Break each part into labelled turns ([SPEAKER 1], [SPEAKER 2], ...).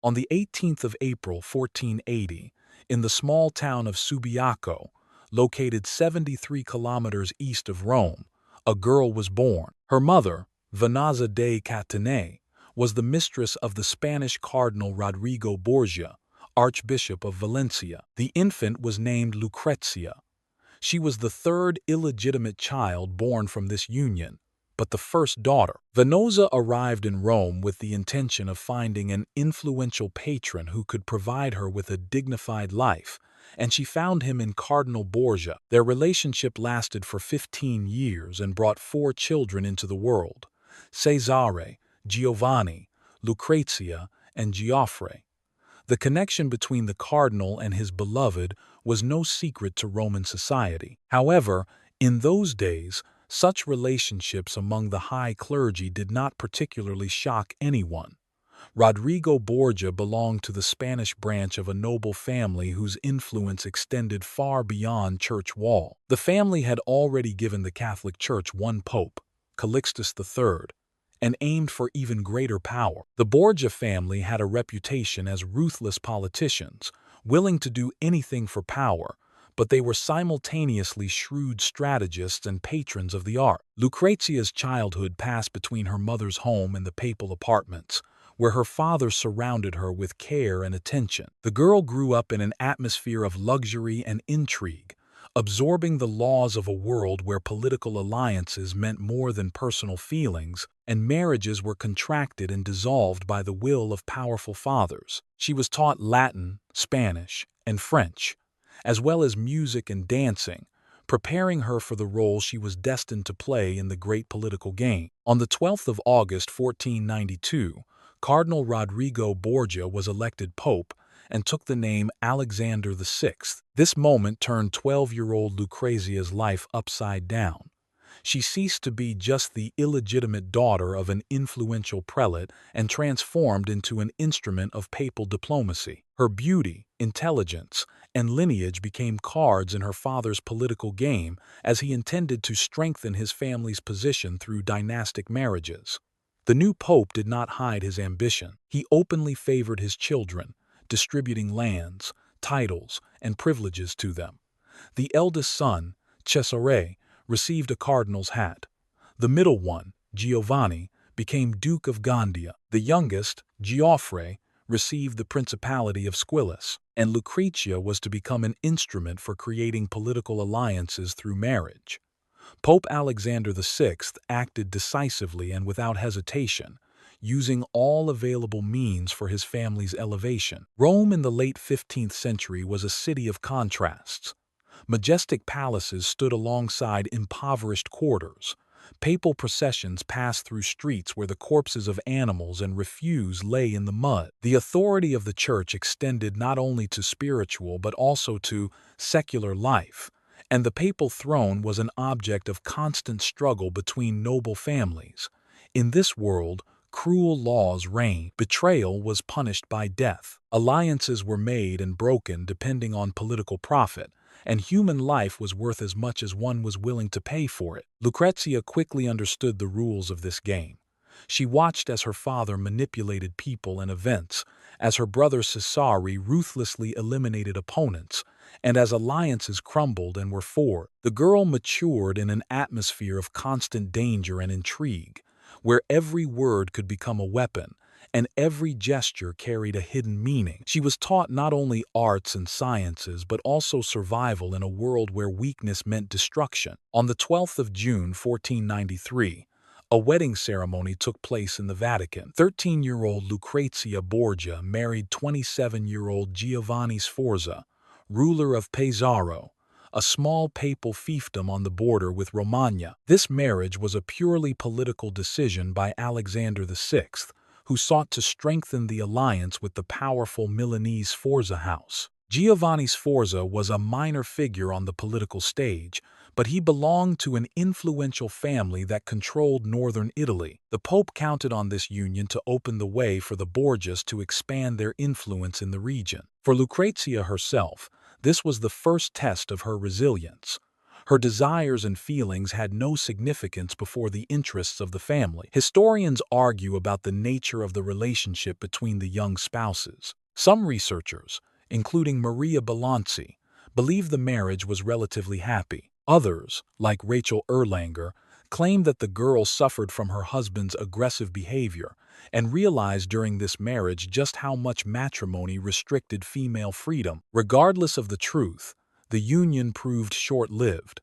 [SPEAKER 1] On the 18th of April, 1480, in the small town of Subiaco, located 73 kilometers east of Rome, a girl was born. Her mother, Venanza de Catanei, was the mistress of the Spanish Cardinal Rodrigo Borgia, Archbishop of Valencia. The infant was named Lucrezia. She was the third illegitimate child born from this union, but the first daughter. Venanza arrived in Rome with the intention of finding an influential patron who could provide her with a dignified life, and she found him in Cardinal Borgia. Their relationship lasted for 15 years and brought 4 children into the world: Cesare, Giovanni, Lucrezia, and Geoffrey. The connection between the cardinal and his beloved was no secret to Roman society. However, in those days, such relationships among the high clergy did not particularly shock anyone. Rodrigo Borgia belonged to the Spanish branch of a noble family whose influence extended far beyond church wall. The family had already given the Catholic Church one pope, Calixtus III, and aimed for even greater power. The Borgia family had a reputation as ruthless politicians, willing to do anything for power, but they were simultaneously shrewd strategists and patrons of the art. Lucrezia's childhood passed between her mother's home and the papal apartments, where her father surrounded her with care and attention. The girl grew up in an atmosphere of luxury and intrigue, absorbing the laws of a world where political alliances meant more than personal feelings, and marriages were contracted and dissolved by the will of powerful fathers. She was taught Latin, Spanish, and French, as well as music and dancing, preparing her for the role she was destined to play in the great political game. On the 12th of August, 1492, Cardinal Rodrigo Borgia was elected pope and took the name Alexander VI. This moment turned 12-year-old Lucrezia's life upside down. She ceased to be just the illegitimate daughter of an influential prelate and transformed into an instrument of papal diplomacy. Her beauty, intelligence, and lineage became cards in her father's political game, as he intended to strengthen his family's position through dynastic marriages. The new pope did not hide his ambition. He openly favored his children, distributing lands, titles, and privileges to them. The eldest son, Cesare, received a cardinal's hat. The middle one, Giovanni, became Duke of Gandia. The youngest, Geoffrey, received the Principality of Squillace, and Lucrezia was to become an instrument for creating political alliances through marriage. Pope Alexander VI acted decisively and without hesitation, using all available means for his family's elevation. Rome in the late 15th century was a city of contrasts. Majestic palaces stood alongside impoverished quarters. Papal processions passed through streets where the corpses of animals and refuse lay in the mud. The authority of the church extended not only to spiritual but also to secular life, and the papal throne was an object of constant struggle between noble families. In this world, cruel laws reigned. Betrayal was punished by death. Alliances were made and broken depending on political profit, and human life was worth as much as one was willing to pay for it. Lucrezia quickly understood the rules of this game. She watched as her father manipulated people and events, as her brother Cesare ruthlessly eliminated opponents, and as alliances crumbled and were forged. The girl matured in an atmosphere of constant danger and intrigue, where every word could become a weapon, and every gesture carried a hidden meaning. She was taught not only arts and sciences, but also survival in a world where weakness meant destruction. On the 12th of June, 1493, a wedding ceremony took place in the Vatican. 13-year-old Lucrezia Borgia married 27-year-old Giovanni Sforza, ruler of Pesaro, a small papal fiefdom on the border with Romagna. This marriage was a purely political decision by Alexander VI, who sought to strengthen the alliance with the powerful Milanese Sforza house. Giovanni Sforza was a minor figure on the political stage, but he belonged to an influential family that controlled northern Italy. The Pope counted on this union to open the way for the Borgias to expand their influence in the region. For Lucrezia herself, this was the first test of her resilience. Her desires and feelings had no significance before the interests of the family. Historians argue about the nature of the relationship between the young spouses. Some researchers, including Maria Belanci, believe the marriage was relatively happy. Others, like Rachel Erlanger, claim that the girl suffered from her husband's aggressive behavior and realized during this marriage just how much matrimony restricted female freedom. Regardless of the truth, the union proved short-lived.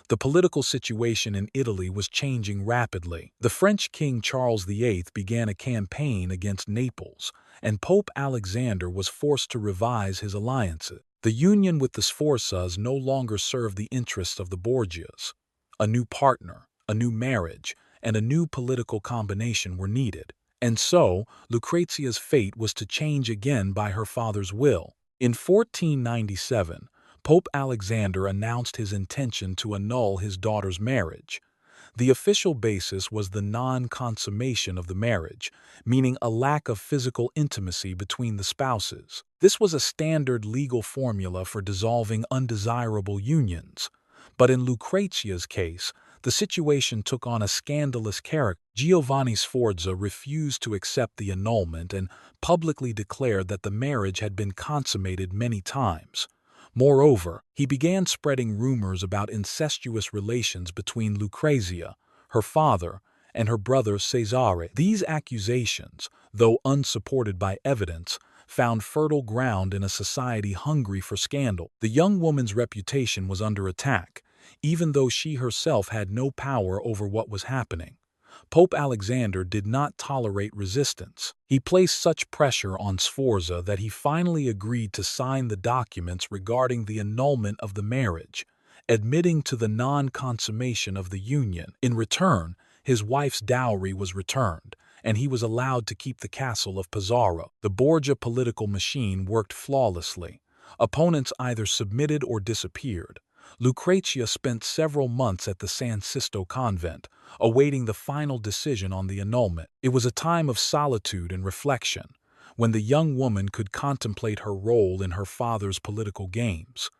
[SPEAKER 1] The political situation in Italy was changing rapidly. The French King Charles VIII began a campaign against Naples, and Pope Alexander was forced to revise his alliances. The union with the Sforzas no longer served the interests of the Borgias. A new partner, a new marriage, and a new political combination were needed. And so, Lucrezia's fate was to change again by her father's will. In 1497, Pope Alexander announced his intention to annul his daughter's marriage. The official basis was the non-consummation of the marriage, meaning a lack of physical intimacy between the spouses. This was a standard legal formula for dissolving undesirable unions. But in Lucrezia's case, the situation took on a scandalous character. Giovanni Sforza refused to accept the annulment and publicly declared that the marriage had been consummated many times. Moreover, he began spreading rumors about incestuous relations between Lucrezia, her father, and her brother Cesare. These accusations, though unsupported by evidence, found fertile ground in a society hungry for scandal. The young woman's reputation was under attack, even though she herself had no power over what was happening. Pope Alexander did not tolerate resistance. He placed such pressure on Sforza that he finally agreed to sign the documents regarding the annulment of the marriage, admitting to the non-consummation of the union. In return, his wife's dowry was returned, and he was allowed to keep the castle of Pesaro. The Borgia political machine worked flawlessly. Opponents either submitted or disappeared. Lucrezia spent several months at the San Sisto convent, awaiting the final decision on the annulment. It was a time of solitude and reflection, when the young woman could contemplate her role in her father's political games.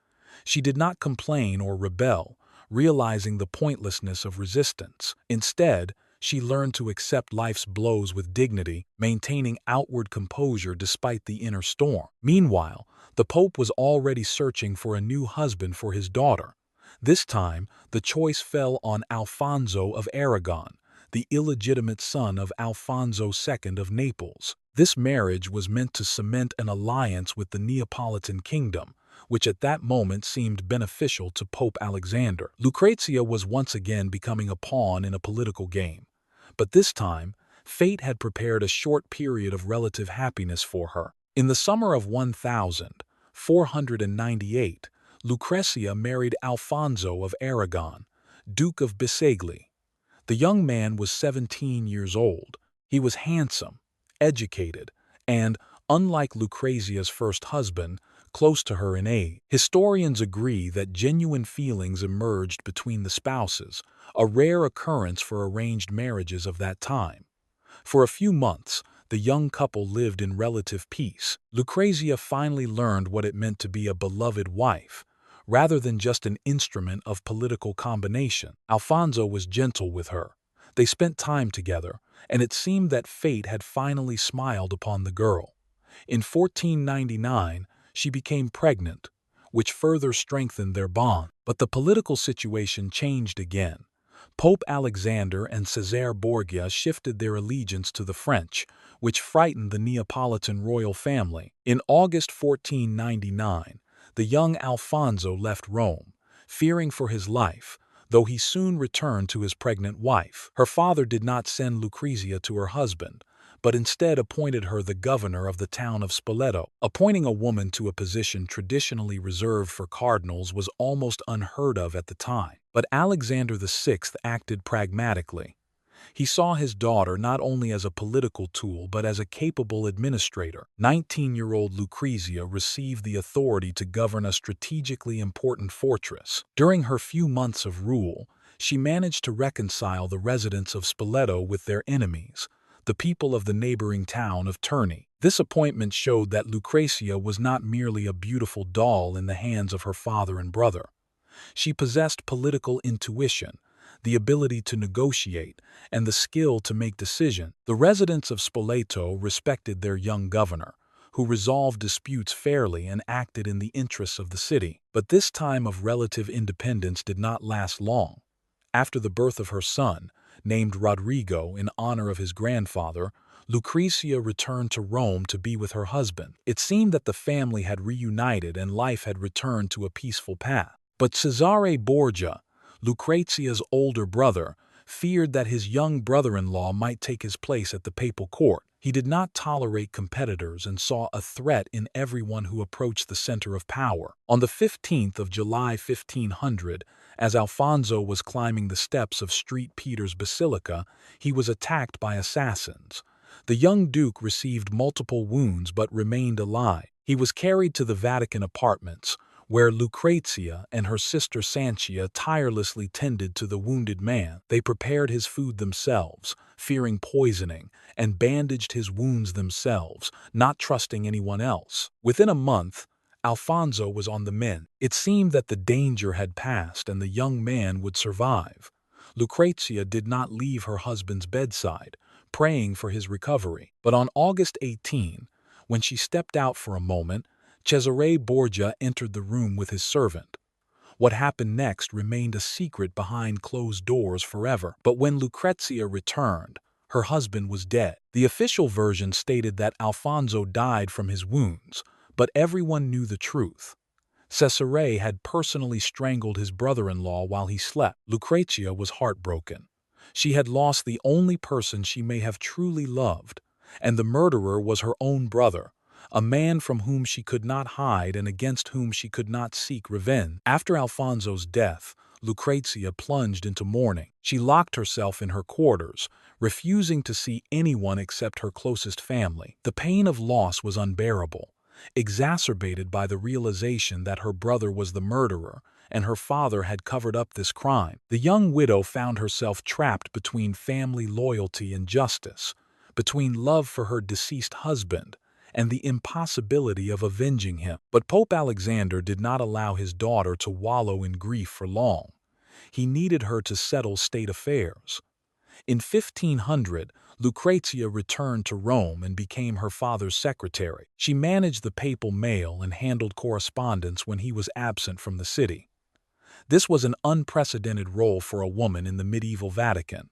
[SPEAKER 1] She did not complain or rebel, realizing the pointlessness of resistance. Instead, she learned to accept life's blows with dignity, maintaining outward composure despite the inner storm. Meanwhile, the Pope was already searching for a new husband for his daughter. This time, the choice fell on Alfonso of Aragon, the illegitimate son of Alfonso II of Naples. This marriage was meant to cement an alliance with the Neapolitan kingdom, which at that moment seemed beneficial to Pope Alexander. Lucrezia was once again becoming a pawn in a political game. But this time, fate had prepared a short period of relative happiness for her. In the summer of 1498, Lucrezia married Alfonso of Aragon, Duke of Bisceglie. The young man was 17 years old. He was handsome, educated, and, unlike Lucrezia's first husband, close to her in age. Historians agree that genuine feelings emerged between the spouses, a rare occurrence for arranged marriages of that time. For a few months, the young couple lived in relative peace. Lucrezia finally learned what it meant to be a beloved wife, rather than just an instrument of political combination. Alfonso was gentle with her. They spent time together, and it seemed that fate had finally smiled upon the girl. In 1499, she became pregnant, which further strengthened their bond. But the political situation changed again. Pope Alexander and Cesare Borgia shifted their allegiance to the French, which frightened the Neapolitan royal family. In August 1499, the young Alfonso left Rome, fearing for his life, though he soon returned to his pregnant wife. Her father did not send Lucrezia to her husband, but instead appointed her the governor of the town of Spoleto. Appointing a woman to a position traditionally reserved for cardinals was almost unheard of at the time. But Alexander VI acted pragmatically. He saw his daughter not only as a political tool but as a capable administrator. 19-year-old Lucrezia received the authority to govern a strategically important fortress. During her few months of rule, she managed to reconcile the residents of Spoleto with their enemies, the people of the neighboring town of Terni. This appointment showed that Lucrezia was not merely a beautiful doll in the hands of her father and brother. She possessed political intuition, the ability to negotiate, and the skill to make decisions. The residents of Spoleto respected their young governor, who resolved disputes fairly and acted in the interests of the city. But this time of relative independence did not last long. After the birth of her son, named Rodrigo in honor of his grandfather, Lucrezia returned to Rome to be with her husband. It seemed that the family had reunited and life had returned to a peaceful path. But Cesare Borgia, Lucrezia's older brother, feared that his young brother-in-law might take his place at the papal court. He did not tolerate competitors and saw a threat in everyone who approached the center of power. On the 15th of July 1500, as Alfonso was climbing the steps of St. Peter's Basilica, he was attacked by assassins. The young duke received multiple wounds but remained alive. He was carried to the Vatican apartments, where Lucrezia and her sister Sanchia tirelessly tended to the wounded man. They prepared his food themselves, fearing poisoning, and bandaged his wounds themselves, not trusting anyone else. Within a month, Alfonso was on the mend. It seemed that the danger had passed and the young man would survive. Lucrezia did not leave her husband's bedside, praying for his recovery. But on August 18, when she stepped out for a moment, Cesare Borgia entered the room with his servant. What happened next remained a secret behind closed doors forever. But when Lucrezia returned, her husband was dead. The official version stated that Alfonso died from his wounds, but everyone knew the truth. Cesare had personally strangled his brother-in-law while he slept. Lucrezia was heartbroken. She had lost the only person she may have truly loved, and the murderer was her own brother, a man from whom she could not hide and against whom she could not seek revenge. After Alfonso's death, Lucrezia plunged into mourning. She locked herself in her quarters, refusing to see anyone except her closest family. The pain of loss was unbearable, exacerbated by the realization that her brother was the murderer and her father had covered up this crime. The young widow found herself trapped between family loyalty and justice, between love for her deceased husband and the impossibility of avenging him. But Pope Alexander did not allow his daughter to wallow in grief for long. He needed her to settle state affairs. In 1500, Lucrezia returned to Rome and became her father's secretary. She managed the papal mail and handled correspondence when he was absent from the city. This was an unprecedented role for a woman in the medieval Vatican.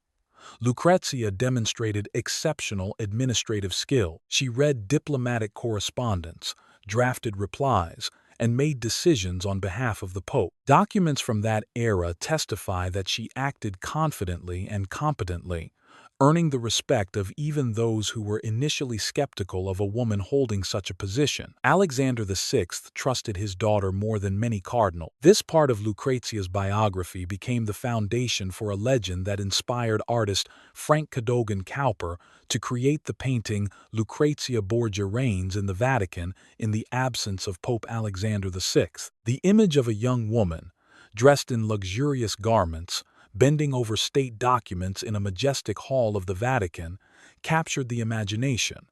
[SPEAKER 1] Lucrezia demonstrated exceptional administrative skill. She read diplomatic correspondence, drafted replies, and made decisions on behalf of the Pope. Documents from that era testify that she acted confidently and competently, earning the respect of even those who were initially skeptical of a woman holding such a position. Alexander VI trusted his daughter more than many cardinals. This part of Lucrezia's biography became the foundation for a legend that inspired artist Frank Cadogan Cowper to create the painting Lucrezia Borgia Reigns in the Vatican in the absence of Pope Alexander VI. The image of a young woman, dressed in luxurious garments, bending over state documents in a majestic hall of the Vatican, captured the imagination.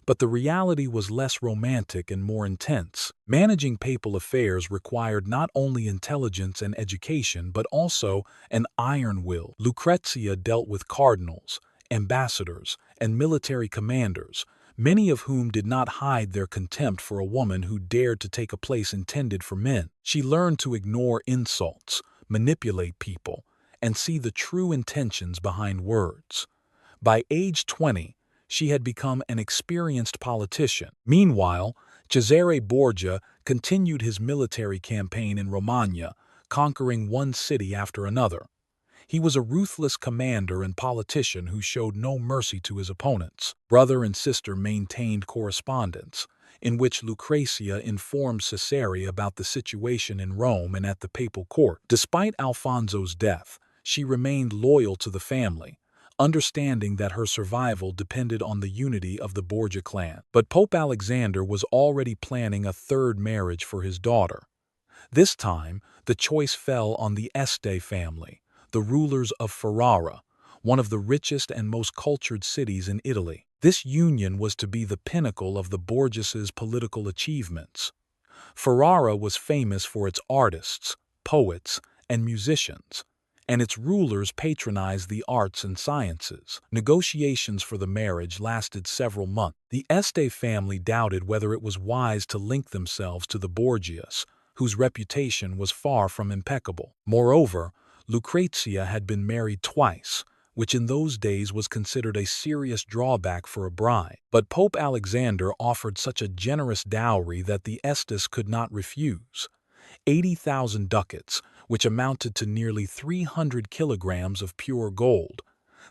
[SPEAKER 1] But the reality was less romantic and more intense. Managing papal affairs required not only intelligence and education, but also an iron will. Lucrezia dealt with cardinals, ambassadors, and military commanders, many of whom did not hide their contempt for a woman who dared to take a place intended for men. She learned to ignore insults, manipulate people, and see the true intentions behind words. By age 20, she had become an experienced politician. Meanwhile, Cesare Borgia continued his military campaign in Romagna, conquering one city after another. He was a ruthless commander and politician who showed no mercy to his opponents. Brother and sister maintained correspondence, in which Lucrezia informed Cesare about the situation in Rome and at the papal court. Despite Alfonso's death, she remained loyal to the family, understanding that her survival depended on the unity of the Borgia clan. But Pope Alexander was already planning a third marriage for his daughter. This time, the choice fell on the Este family, the rulers of Ferrara, one of the richest and most cultured cities in Italy. This union was to be the pinnacle of the Borgias' political achievements. Ferrara was famous for its artists, poets, and musicians, and its rulers patronized the arts and sciences. Negotiations for the marriage lasted several months. The Este family doubted whether it was wise to link themselves to the Borgias, whose reputation was far from impeccable. Moreover, Lucrezia had been married twice, which in those days was considered a serious drawback for a bride. But Pope Alexander offered such a generous dowry that the Estes could not refuse: 80,000 ducats, which amounted to nearly 300 kilograms of pure gold.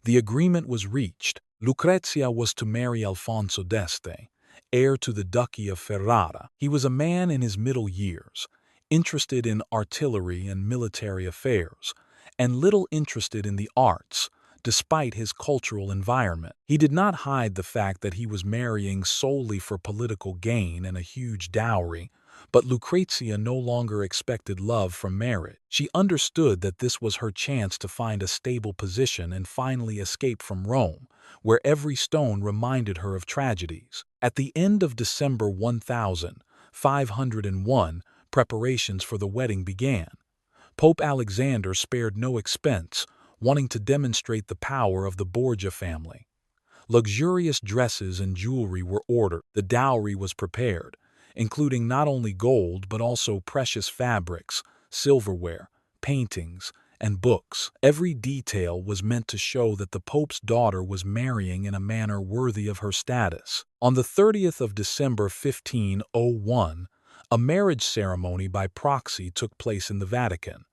[SPEAKER 1] The agreement was reached. Lucrezia was to marry Alfonso d'Este, heir to the Duchy of Ferrara. He was a man in his middle years, interested in artillery and military affairs, and little interested in the arts, despite his cultural environment. He did not hide the fact that he was marrying solely for political gain and a huge dowry, but Lucrezia no longer expected love from marriage. She understood that this was her chance to find a stable position and finally escape from Rome, where every stone reminded her of tragedies. At the end of December 1501, preparations for the wedding began. Pope Alexander spared no expense, wanting to demonstrate the power of the Borgia family. Luxurious dresses and jewelry were ordered. The dowry was prepared, including not only gold but also precious fabrics, silverware, paintings, and books. Every detail was meant to show that the Pope's daughter was marrying in a manner worthy of her status. On the 30th of December 1501, a marriage ceremony by proxy took place in the Vatican.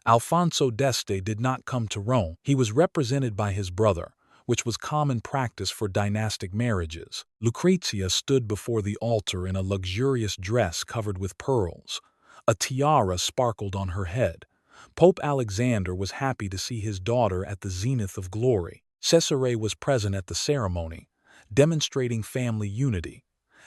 [SPEAKER 1] Alfonso d'Este did not come to Rome. He was represented by his brother, which was common practice for dynastic marriages. Lucrezia stood before the altar in a luxurious dress covered with pearls. A tiara sparkled on her head. Pope Alexander was happy to see his daughter at the zenith of glory. Cesare was present at the ceremony, demonstrating family unity.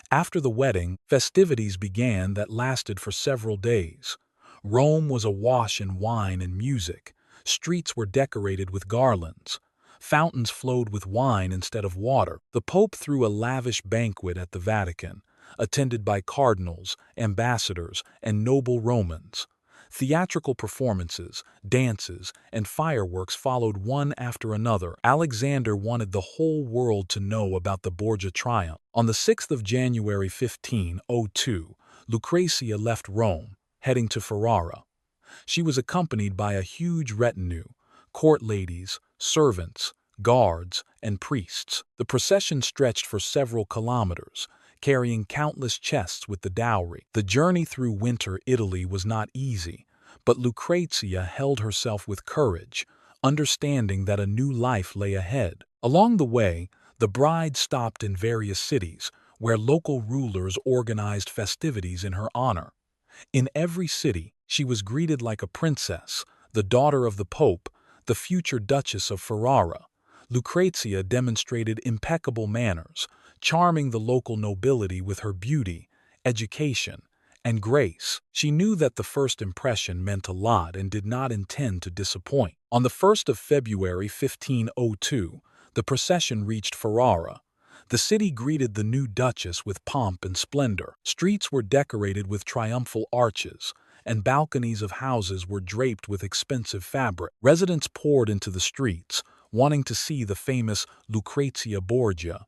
[SPEAKER 1] After the wedding, festivities began that lasted for several days. Rome was awash in wine and music. Streets were decorated with garlands. Fountains flowed with wine instead of water. The Pope threw a lavish banquet at the Vatican, attended by cardinals, ambassadors, and noble Romans. Theatrical performances, dances, and fireworks followed one after another. Alexander wanted the whole world to know about the Borgia triumph. On the 6th of January 1502, Lucrezia left Rome, heading to Ferrara. She was accompanied by a huge retinue: court ladies, servants, guards, and priests. The procession stretched for several kilometers, carrying countless chests with the dowry. The journey through winter Italy was not easy, but Lucrezia held herself with courage, understanding that a new life lay ahead. Along the way, the bride stopped in various cities, where local rulers organized festivities in her honor. In every city, she was greeted like a princess, the daughter of the Pope, the future Duchess of Ferrara. Lucrezia demonstrated impeccable manners, charming the local nobility with her beauty, education, and grace. She knew that the first impression meant a lot and did not intend to disappoint. On the 1st of February 1502, the procession reached Ferrara. The city greeted the new duchess with pomp and splendor. Streets were decorated with triumphal arches, and balconies of houses were draped with expensive fabric. Residents poured into the streets, wanting to see the famous Lucrezia Borgia.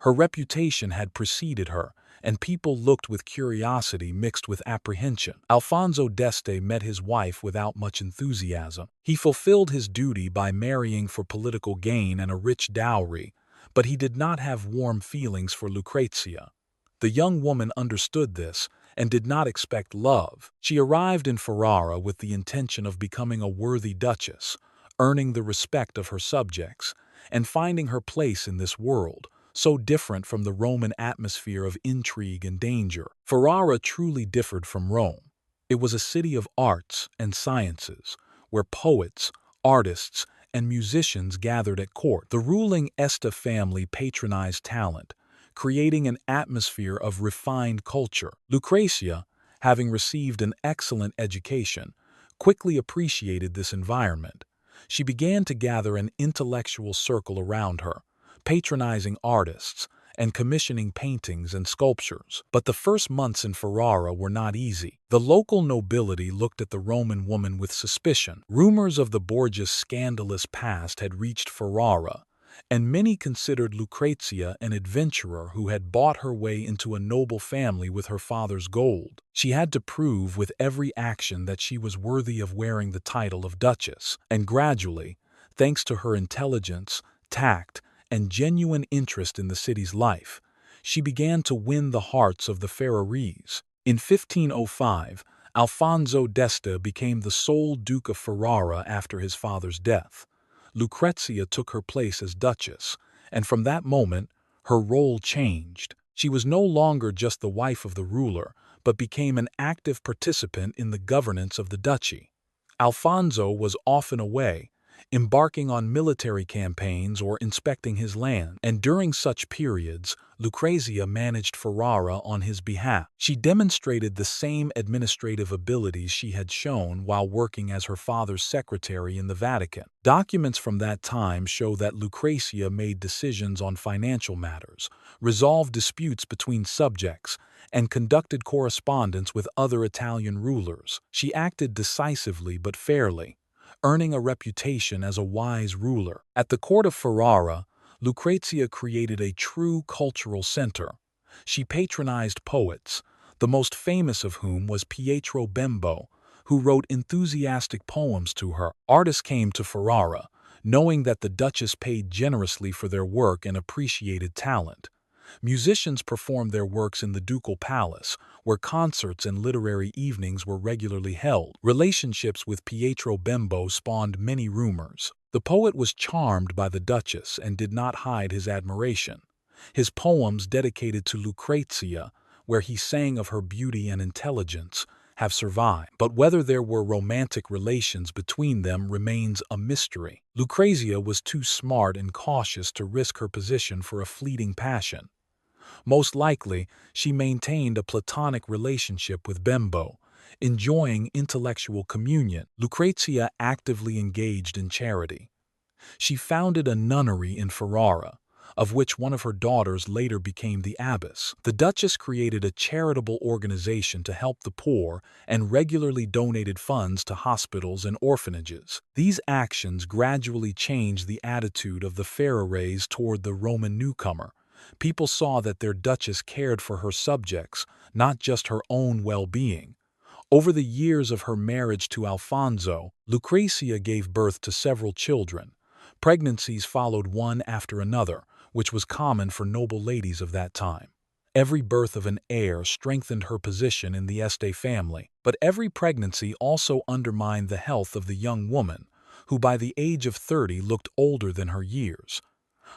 [SPEAKER 1] Her reputation had preceded her, and people looked with curiosity mixed with apprehension. Alfonso d'Este met his wife without much enthusiasm. He fulfilled his duty by marrying for political gain and a rich dowry, but he did not have warm feelings for Lucrezia. The young woman understood this and did not expect love. She arrived in Ferrara with the intention of becoming a worthy duchess, earning the respect of her subjects, and finding her place in this world, so different from the Roman atmosphere of intrigue and danger. Ferrara truly differed from Rome. It was a city of arts and sciences, where poets, artists, and musicians gathered at court. The ruling Este family patronized talent, creating an atmosphere of refined culture. Lucrezia, having received an excellent education, quickly appreciated this environment. She began to gather an intellectual circle around her, patronizing artists, and commissioning paintings and sculptures. But the first months in Ferrara were not easy. The local nobility looked at the Roman woman with suspicion. Rumors of the Borgias' scandalous past had reached Ferrara, and many considered Lucrezia an adventurer who had bought her way into a noble family with her father's gold. She had to prove with every action that she was worthy of wearing the title of Duchess, and gradually, thanks to her intelligence, tact, and genuine interest in the city's life, she began to win the hearts of the Ferrarese. In 1505, Alfonso d'Este became the sole Duke of Ferrara after his father's death. Lucrezia took her place as Duchess, and from that moment, her role changed. She was no longer just the wife of the ruler, but became an active participant in the governance of the duchy. Alfonso was often away, embarking on military campaigns or inspecting his land, and during such periods, Lucrezia managed Ferrara on his behalf. She demonstrated the same administrative abilities she had shown while working as her father's secretary in the Vatican. Documents from that time show that Lucrezia made decisions on financial matters, resolved disputes between subjects, and conducted correspondence with other Italian rulers. She acted decisively but fairly, earning a reputation as a wise ruler. At the court of Ferrara, Lucrezia created a true cultural center. She patronized poets, the most famous of whom was Pietro Bembo, who wrote enthusiastic poems to her. Artists came to Ferrara, knowing that the Duchess paid generously for their work and appreciated talent. Musicians performed their works in the ducal palace, where concerts and literary evenings were regularly held. Relationships with Pietro Bembo spawned many rumors. The poet was charmed by the Duchess and did not hide his admiration. His poems dedicated to Lucrezia, where he sang of her beauty and intelligence, have survived. But whether there were romantic relations between them remains a mystery. Lucrezia was too smart and cautious to risk her position for a fleeting passion. Most likely, she maintained a platonic relationship with Bembo, enjoying intellectual communion. Lucrezia actively engaged in charity. She founded a nunnery in Ferrara, of which one of her daughters later became the abbess. The Duchess created a charitable organization to help the poor and regularly donated funds to hospitals and orphanages. These actions gradually changed the attitude of the Ferrarese toward the Roman newcomer. People saw that their Duchess cared for her subjects, not just her own well-being. Over the years of her marriage to Alfonso, Lucrezia gave birth to several children. Pregnancies followed one after another, which was common for noble ladies of that time. Every birth of an heir strengthened her position in the Este family, but every pregnancy also undermined the health of the young woman, who by the age of 30 looked older than her years.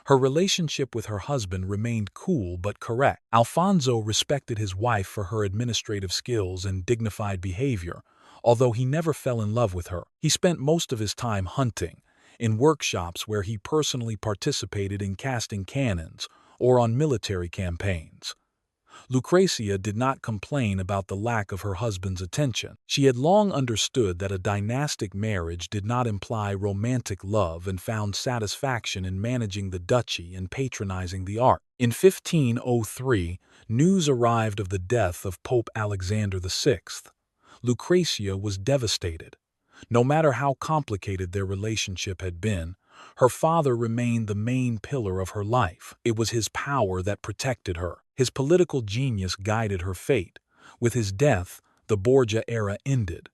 [SPEAKER 1] Her relationship with her husband remained cool but correct. Alfonso respected his wife for her administrative skills and dignified behavior, although he never fell in love with her. He spent most of his time hunting, in workshops where he personally participated in casting cannons or on military campaigns. Lucrezia did not complain about the lack of her husband's attention. She had long understood that a dynastic marriage did not imply romantic love and found satisfaction in managing the duchy and patronizing the art. In 1503, news arrived of the death of Pope Alexander VI. Lucrezia was devastated. No matter how complicated their relationship had been, her father remained the main pillar of her life. It was his power that protected her. His political genius guided her fate. With his death, the Borgia era ended.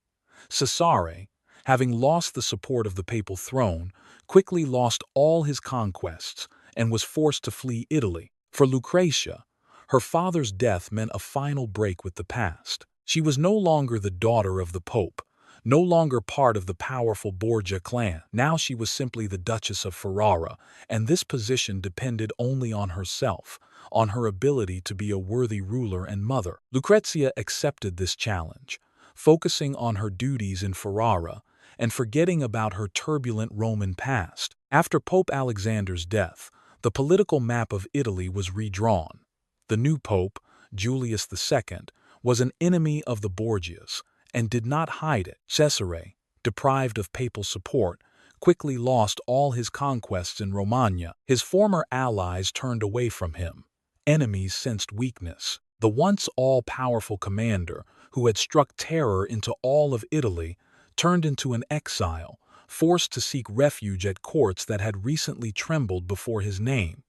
[SPEAKER 1] Cesare, having lost the support of the papal throne, quickly lost all his conquests and was forced to flee Italy. For Lucrezia, her father's death meant a final break with the past. She was no longer the daughter of the Pope, no longer part of the powerful Borgia clan. Now she was simply the Duchess of Ferrara, and this position depended only on herself, on her ability to be a worthy ruler and mother. Lucrezia accepted this challenge, focusing on her duties in Ferrara and forgetting about her turbulent Roman past. After Pope Alexander's death, the political map of Italy was redrawn. The new pope, Julius II, was an enemy of the Borgias, and did not hide it. Cesare, deprived of papal support, quickly lost all his conquests in Romagna. His former allies turned away from him, Enemies sensed weakness. The once all-powerful commander, who had struck terror into all of Italy, turned into an exile, forced to seek refuge at courts that had recently trembled before his name.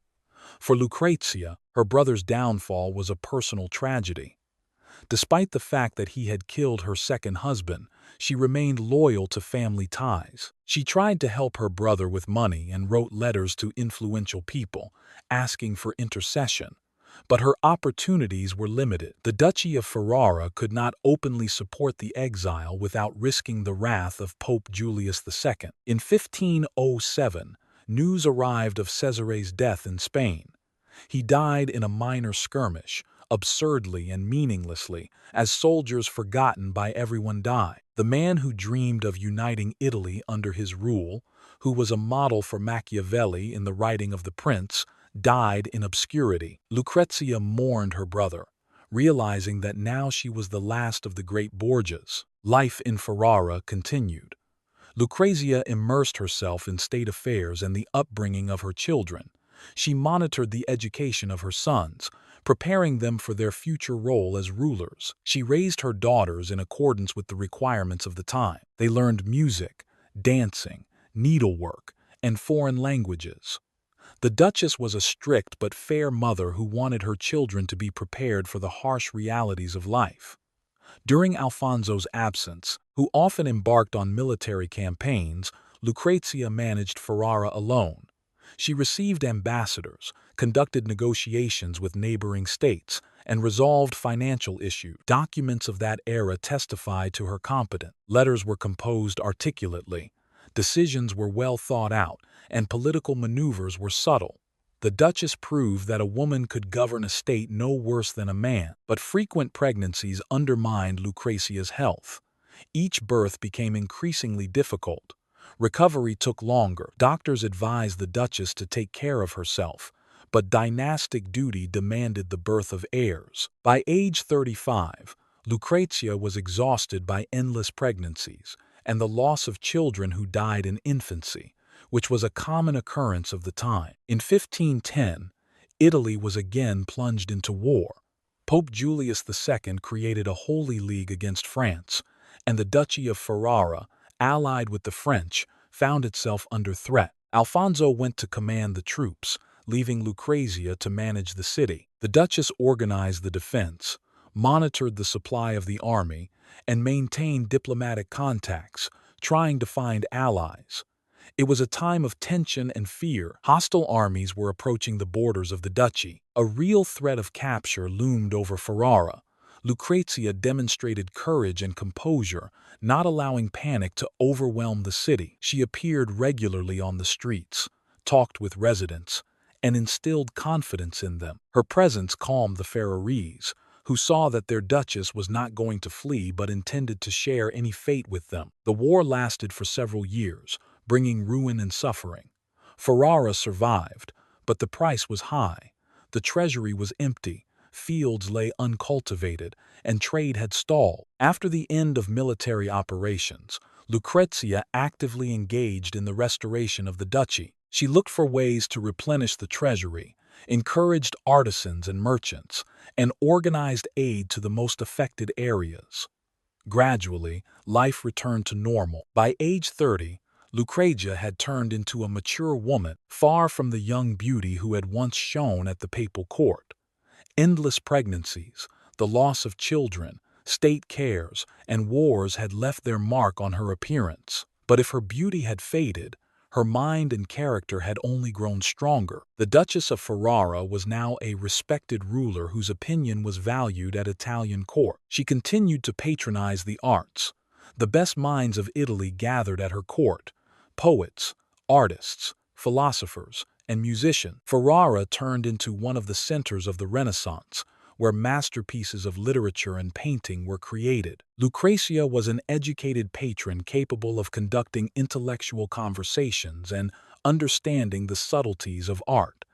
[SPEAKER 1] For Lucrezia, her brother's downfall was a personal tragedy. Despite the fact that he had killed her second husband, she remained loyal to family ties. She tried to help her brother with money and wrote letters to influential people, asking for intercession. But her opportunities were limited. The Duchy of Ferrara could not openly support the exile without risking the wrath of Pope Julius II. In 1507, news arrived of Cesare's death in Spain. He died in a minor skirmish, absurdly and meaninglessly, as soldiers forgotten by everyone died. The man who dreamed of uniting Italy under his rule, who was a model for Machiavelli in the writing of The Prince, died in obscurity. Lucrezia mourned her brother, realizing that now she was the last of the great Borgias. Life in Ferrara continued. Lucrezia immersed herself in state affairs and the upbringing of her children. She monitored the education of her sons, preparing them for their future role as rulers. She raised her daughters in accordance with the requirements of the time. They learned music, dancing, needlework, and foreign languages. The Duchess was a strict but fair mother who wanted her children to be prepared for the harsh realities of life. During Alfonso's absence, who often embarked on military campaigns, Lucrezia managed Ferrara alone. She received ambassadors, conducted negotiations with neighboring states, and resolved financial issues. Documents of that era testify to her competence. Letters were composed articulately, decisions were well thought out, and political maneuvers were subtle. The Duchess proved that a woman could govern a state no worse than a man, but frequent pregnancies undermined Lucrezia's health. Each birth became increasingly difficult. Recovery took longer. Doctors advised the Duchess to take care of herself, but dynastic duty demanded the birth of heirs. By age 35, Lucrezia was exhausted by endless pregnancies and the loss of children who died in infancy, which was a common occurrence of the time. In 1510, Italy was again plunged into war. Pope Julius II created a holy league against France, and the Duchy of Ferrara, allied with the French, found itself under threat. Alfonso went to command the troops, leaving Lucrezia to manage the city. The Duchess organized the defense, monitored the supply of the army, and maintained diplomatic contacts, trying to find allies. It was a time of tension and fear. Hostile armies were approaching the borders of the duchy. A real threat of capture loomed over Ferrara. Lucrezia demonstrated courage and composure, not allowing panic to overwhelm the city. She appeared regularly on the streets, talked with residents, and instilled confidence in them. Her presence calmed the Ferrarese, who saw that their duchess was not going to flee but intended to share any fate with them. The war lasted for several years, bringing ruin and suffering. Ferrara survived, but the price was high. The treasury was empty, fields lay uncultivated, and trade had stalled. After the end of military operations, Lucrezia actively engaged in the restoration of the duchy. She looked for ways to replenish the treasury, encouraged artisans and merchants, and organized aid to the most affected areas. Gradually, life returned to normal. By age 30, Lucrezia had turned into a mature woman, far from the young beauty who had once shone at the papal court. Endless pregnancies, the loss of children, state cares, and wars had left their mark on her appearance. But if her beauty had faded, her mind and character had only grown stronger. The Duchess of Ferrara was now a respected ruler whose opinion was valued at Italian court. She continued to patronize the arts. The best minds of Italy gathered at her court: poets, artists, philosophers, and musicians. Ferrara turned into one of the centers of the Renaissance, where masterpieces of literature and painting were created. Lucrezia was an educated patron capable of conducting intellectual conversations and understanding the subtleties of art.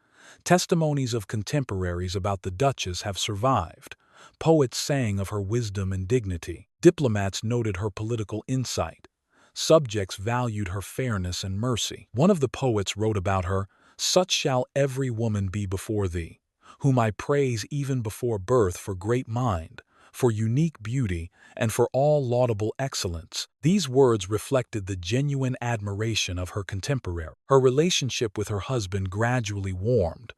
[SPEAKER 1] Testimonies of contemporaries about the Duchess have survived. Poets sang of her wisdom and dignity. Diplomats noted her political insight. Subjects valued her fairness and mercy. One of the poets wrote about her, "Such shall every woman be before thee. whom I praise even before birth for great mind, for unique beauty, and for all laudable excellence." These words reflected the genuine admiration of her contemporary. Her relationship with her husband gradually warmed.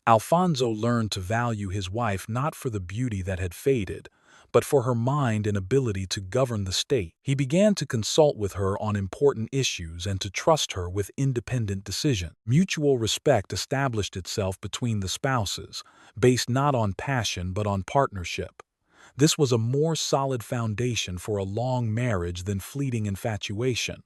[SPEAKER 1] Alfonso learned to value his wife not for the beauty that had faded, but for her mind and ability to govern the state. He began to consult with her on important issues and to trust her with independent decision. Mutual respect established itself between the spouses, based not on passion but on partnership. This was a more solid foundation for a long marriage than fleeting infatuation.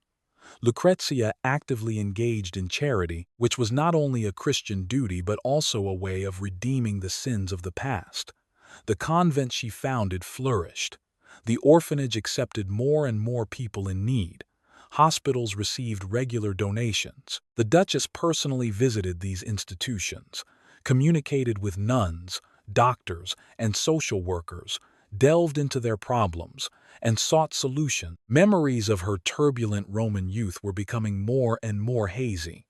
[SPEAKER 1] Lucrezia actively engaged in charity, which was not only a Christian duty but also a way of redeeming the sins of the past. The convent she founded flourished. The orphanage accepted more and more people in need. Hospitals received regular donations. The Duchess personally visited these institutions, communicated with nuns, doctors, and social workers, delved into their problems, and sought solutions. Memories of her turbulent Roman youth were becoming more and more hazy.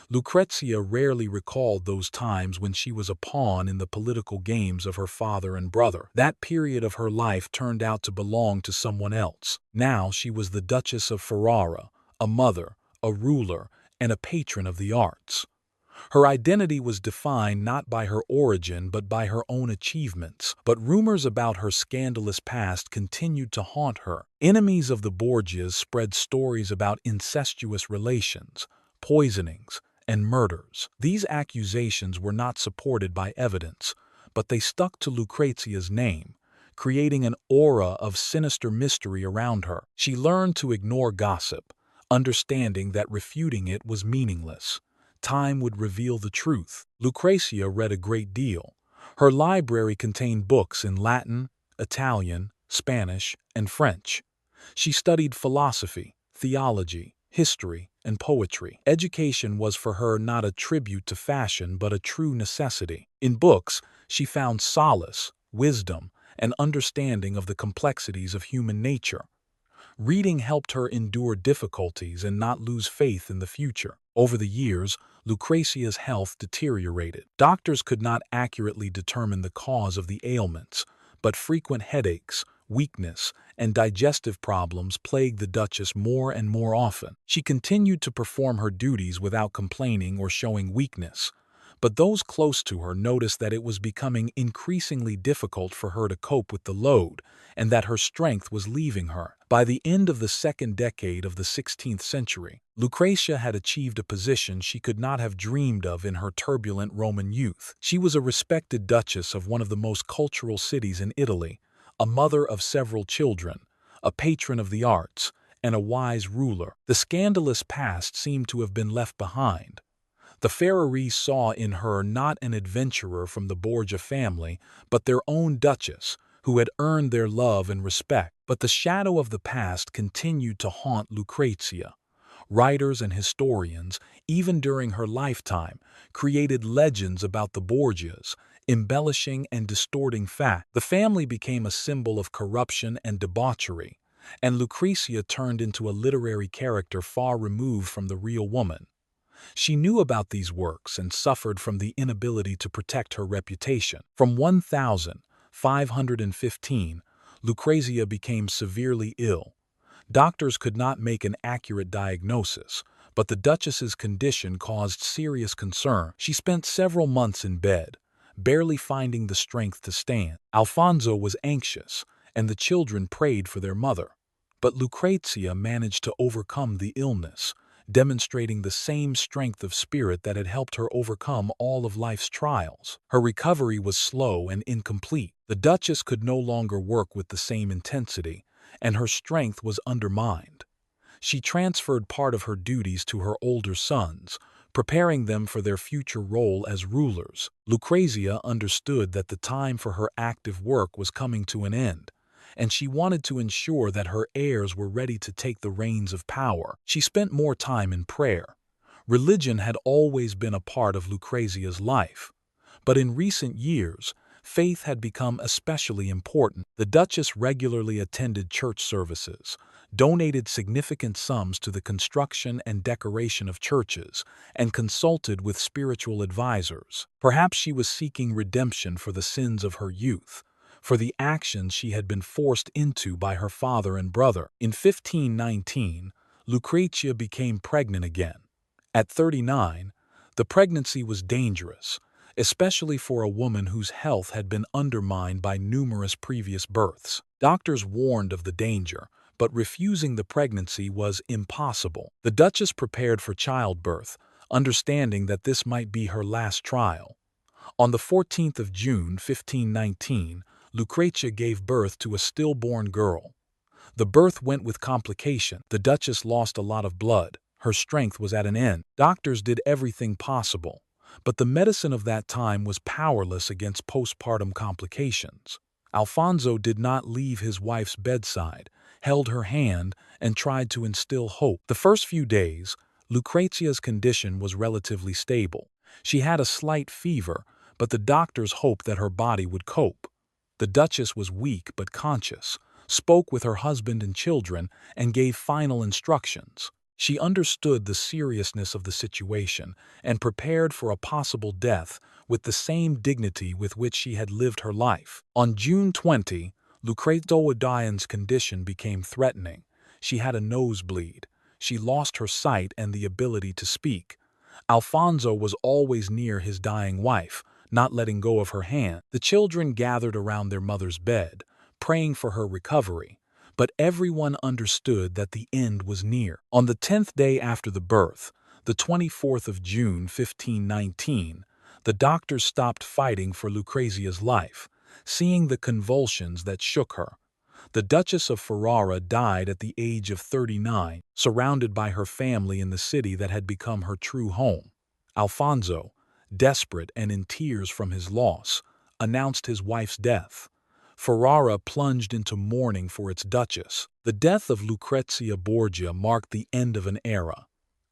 [SPEAKER 1] Lucrezia rarely recalled those times when she was a pawn in the political games of her father and brother. That period of her life turned out to belong to someone else. Now she was the Duchess of Ferrara, a mother, a ruler, and a patron of the arts. Her identity was defined not by her origin but by her own achievements, but rumors about her scandalous past continued to haunt her. Enemies of the Borgias spread stories about incestuous relations, poisonings, and murders. These accusations were not supported by evidence, but they stuck to Lucrezia's name, creating an aura of sinister mystery around her. She learned to ignore gossip, understanding that refuting it was meaningless. Time would reveal the truth. Lucrezia read a great deal. Her library contained books in Latin, Italian, Spanish, and French. She studied philosophy, theology, history, and poetry. Education was for her not a tribute to fashion but a true necessity. In books, she found solace, wisdom, and understanding of the complexities of human nature. Reading helped her endure difficulties and not lose faith in the future. Over the years, Lucrezia's health deteriorated. Doctors could not accurately determine the cause of the ailments, but frequent headaches, weakness, and digestive problems plagued the Duchess more and more often. She continued to perform her duties without complaining or showing weakness, but those close to her noticed that it was becoming increasingly difficult for her to cope with the load and that her strength was leaving her. By the end of the second decade of the 16th century, Lucrezia had achieved a position she could not have dreamed of in her turbulent Roman youth. She was a respected duchess of one of the most cultural cities in Italy, a mother of several children, a patron of the arts, and a wise ruler. The scandalous past seemed to have been left behind. The Ferrari saw in her not an adventurer from the Borgia family, but their own duchess, who had earned their love and respect. But the shadow of the past continued to haunt Lucrezia. Writers and historians, even during her lifetime, created legends about the Borgias, embellishing and distorting fact. The family became a symbol of corruption and debauchery, and Lucrezia turned into a literary character far removed from the real woman. She knew about these works and suffered from the inability to protect her reputation. From 1515, Lucrezia became severely ill. Doctors could not make an accurate diagnosis, but the Duchess's condition caused serious concern. She spent several months in bed, barely finding the strength to stand. Alfonso was anxious, and the children prayed for their mother. But Lucrezia managed to overcome the illness, demonstrating the same strength of spirit that had helped her overcome all of life's trials. Her recovery was slow and incomplete. The Duchess could no longer work with the same intensity, and her strength was undermined. She transferred part of her duties to her older sons, preparing them for their future role as rulers. Lucrezia understood that the time for her active work was coming to an end, and she wanted to ensure that her heirs were ready to take the reins of power. She spent more time in prayer. Religion had always been a part of Lucrezia's life, but in recent years, faith had become especially important. The Duchess regularly attended church services, donated significant sums to the construction and decoration of churches, and consulted with spiritual advisors. Perhaps she was seeking redemption for the sins of her youth, for the actions she had been forced into by her father and brother. In 1519, Lucrezia became pregnant again. At 39, the pregnancy was dangerous, especially for a woman whose health had been undermined by numerous previous births. Doctors warned of the danger, but refusing the pregnancy was impossible. The Duchess prepared for childbirth, understanding that this might be her last trial. On the 14th of June, 1519, Lucrezia gave birth to a stillborn girl. The birth went with complication. The Duchess lost a lot of blood. Her strength was at an end. Doctors did everything possible, but the medicine of that time was powerless against postpartum complications. Alfonso did not leave his wife's bedside, held her hand, and tried to instill hope. The first few days, Lucrezia's condition was relatively stable. She had a slight fever, but the doctors hoped that her body would cope. The Duchess was weak but conscious, spoke with her husband and children, and gave final instructions. She understood the seriousness of the situation and prepared for a possible death with the same dignity with which she had lived her life. On June 20, Lucrezia's condition became threatening. She had a nosebleed. She lost her sight and the ability to speak. Alfonso was always near his dying wife, not letting go of her hand. The children gathered around their mother's bed, praying for her recovery, but everyone understood that the end was near. On the 10th day after the birth, the 24th of June, 1519, the doctors stopped fighting for Lucrezia's life, seeing the convulsions that shook her. The Duchess of Ferrara died at the age of 39, surrounded by her family in the city that had become her true home. Alfonso, desperate and in tears from his loss, announced his wife's death. Ferrara plunged into mourning for its duchess. The death of Lucrezia Borgia marked the end of an era.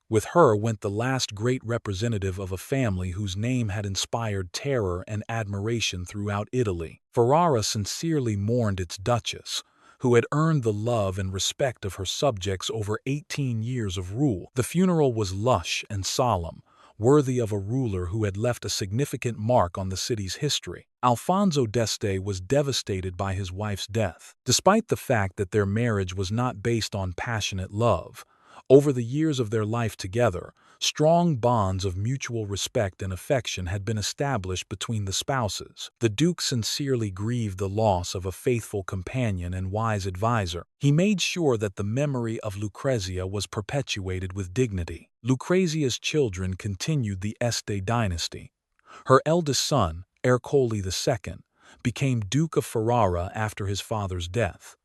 [SPEAKER 1] With her went the last great representative of a family whose name had inspired terror and admiration throughout Italy. Ferrara sincerely mourned its duchess, who had earned the love and respect of her subjects over 18 years of rule. The funeral was lush and solemn, worthy of a ruler who had left a significant mark on the city's history. Alfonso d'Este was devastated by his wife's death. Despite the fact that their marriage was not based on passionate love, over the years of their life together, strong bonds of mutual respect and affection had been established between the spouses. The Duke sincerely grieved the loss of a faithful companion and wise advisor. He made sure that the memory of Lucrezia was perpetuated with dignity. Lucrezia's children continued the Este dynasty. Her eldest son, Ercole II, became Duke of Ferrara after his father's death.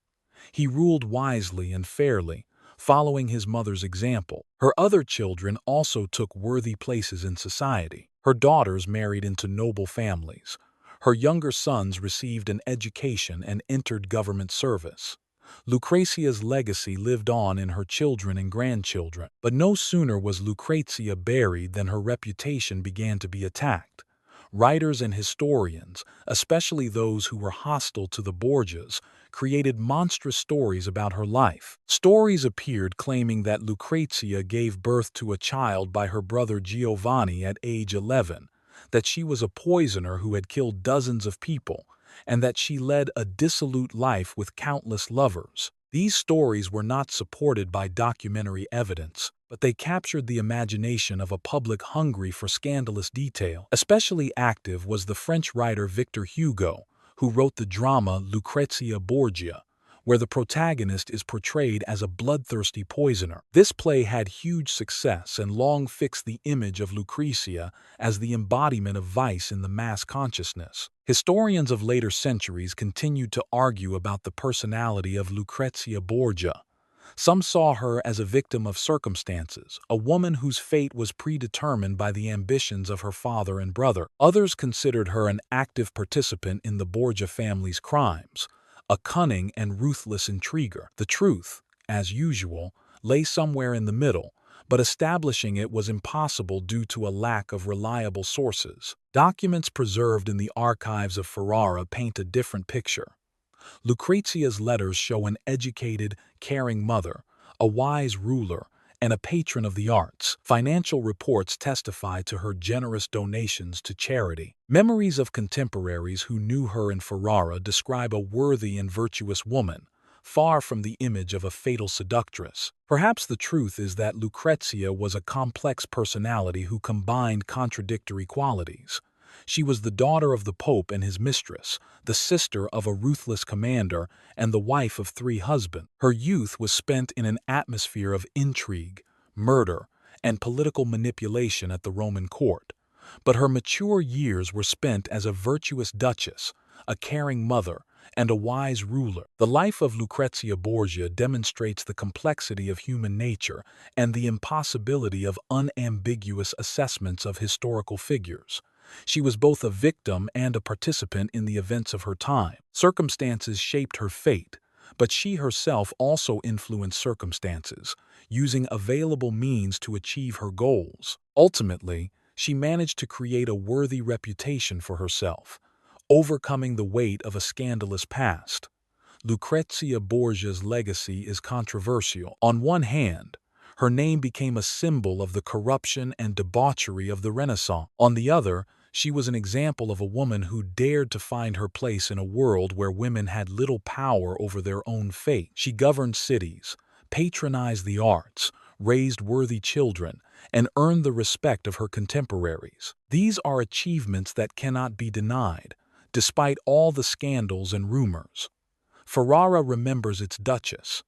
[SPEAKER 1] He ruled wisely and fairly, following his mother's example. Her other children also took worthy places in society. Her daughters married into noble families. Her younger sons received an education and entered government service. Lucrezia's legacy lived on in her children and grandchildren. But no sooner was Lucrezia buried than her reputation began to be attacked. Writers and historians, especially those who were hostile to the Borgias, created monstrous stories about her life. Stories appeared claiming that Lucrezia gave birth to a child by her brother Giovanni at age 11, that she was a poisoner who had killed dozens of people, and that she led a dissolute life with countless lovers. These stories were not supported by documentary evidence, but they captured the imagination of a public hungry for scandalous detail. Especially active was the French writer Victor Hugo, who wrote the drama Lucrezia Borgia, where the protagonist is portrayed as a bloodthirsty poisoner. This play had huge success and long fixed the image of Lucrezia as the embodiment of vice in the mass consciousness. Historians of later centuries continued to argue about the personality of Lucrezia Borgia. Some saw her as a victim of circumstances, a woman whose fate was predetermined by the ambitions of her father and brother. Others considered her an active participant in the Borgia family's crimes, a cunning and ruthless intriguer. The truth, as usual, lay somewhere in the middle, but establishing it was impossible due to a lack of reliable sources. Documents preserved in the archives of Ferrara paint a different picture. Lucrezia's letters show an educated, caring mother, a wise ruler, and a patron of the arts. Financial reports testify to her generous donations to charity. Memories of contemporaries who knew her in Ferrara describe a worthy and virtuous woman, far from the image of a fatal seductress. Perhaps the truth is that Lucrezia was a complex personality who combined contradictory qualities. She was the daughter of the Pope and his mistress, the sister of a ruthless commander, and the wife of 3 husbands. Her youth was spent in an atmosphere of intrigue, murder, and political manipulation at the Roman court. But her mature years were spent as a virtuous duchess, a caring mother, and a wise ruler. The life of Lucrezia Borgia demonstrates the complexity of human nature and the impossibility of unambiguous assessments of historical figures. She was both a victim and a participant in the events of her time. Circumstances shaped her fate, but she herself also influenced circumstances, using available means to achieve her goals. Ultimately, she managed to create a worthy reputation for herself, overcoming the weight of a scandalous past. Lucrezia Borgia's legacy is controversial. On one hand, her name became a symbol of the corruption and debauchery of the Renaissance. On the other, she was an example of a woman who dared to find her place in a world where women had little power over their own fate. She governed cities, patronized the arts, raised worthy children, and earned the respect of her contemporaries. These are achievements that cannot be denied, despite all the scandals and rumors. Ferrara remembers its duchess.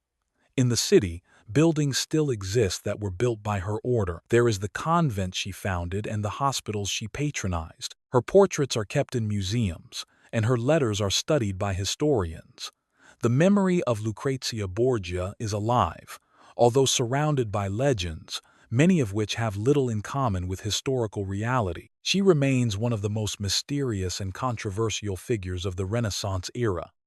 [SPEAKER 1] In the city, buildings still exist that were built by her order. There is the convent she founded and the hospitals she patronized. Her portraits are kept in museums, and her letters are studied by historians. The memory of Lucrezia Borgia is alive, although surrounded by legends, many of which have little in common with historical reality. She remains one of the most mysterious and controversial figures of the Renaissance era.